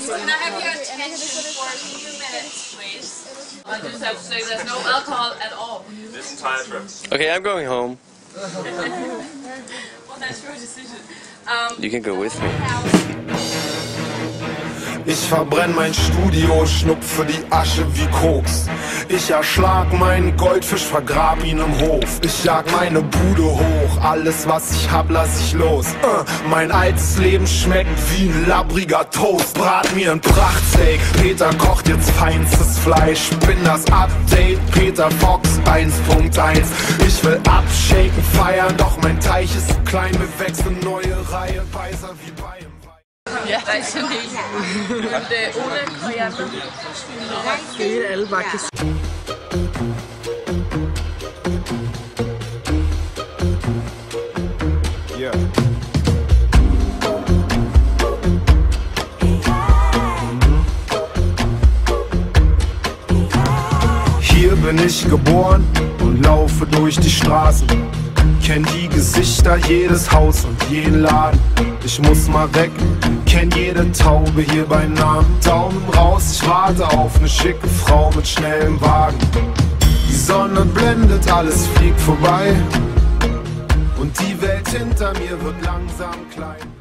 Can I have your attention for a few minutes, please? I just have to say there's no alcohol at all. This entire trip. Okay, I'm going home. Well, that's your decision. You can go with me. Ich verbrenn mein Studio, schnupfe die Asche wie Koks. Ich erschlag meinen Goldfisch, vergrab ihn im Hof. Ich jag meine Bude hoch, alles was ich hab lass ich los. Mein altes Leben schmeckt wie ein labbriger Toast. Brat mir ein Prachtsteak, Peter kocht jetzt feinstes Fleisch. Bin das Update, Peter Fox 1.1. Ich will abshaken, feiern, doch mein Teich ist zu klein. Wir wechseln neue Reihe, weiser wie Bayern. Ja, det er sådan helt. Ohne koriander. Det er alle bakkes. Hier bin ich geboren und laufe durch die Straßen. Kenn die Gesichter, jedes Haus und jeden Laden. Ich muss mal weg, kenn jede Taube hier bei Namen. Daumen raus, ich warte auf eine schicke Frau mit schnellem Wagen. Die Sonne blendet, alles fliegt vorbei. Und die Welt hinter mir wird langsam klein.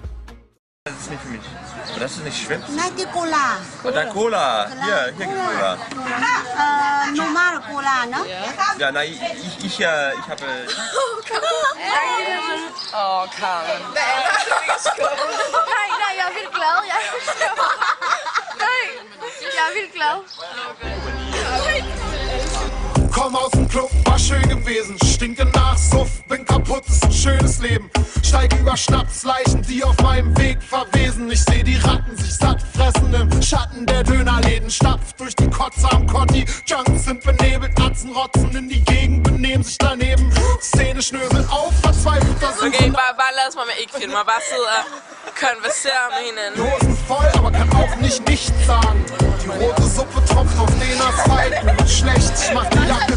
Das ist nicht für mich. Das ist nicht Schweppes? Nein, die Cola. Oder Cola. Hier gibt Cola. Normal Cola, ne? Ja, nein, ich habe... Åh, Karen. Nej, jeg er vildt glad. Jeg er vildt glad. Komm aus dem Club, war schön gewesen. Stinke nach Suff, bin kaputt, ist ein schönes Leben. Steig über Schnapsleichen, die auf meinem Weg verwesen. Ich seh die Ratten sich satt fressen im Schatten der Dönerläden. Stapft durch die Kotze am Kotti. Junks sind benebelt, Atzen rotzen in die Gegend, benehmen sich daneben. Szene schnöseln auf, verzweifelt das. Okay, bare lad som om jeg ikke filmer. Bare sidde og konversere med hinanden. Die Hosen voll, aber kann auch nicht nichts sagen. Die rote Suppe tropft auf den Asphalt. Mir wird schlecht, ich mach die Jacke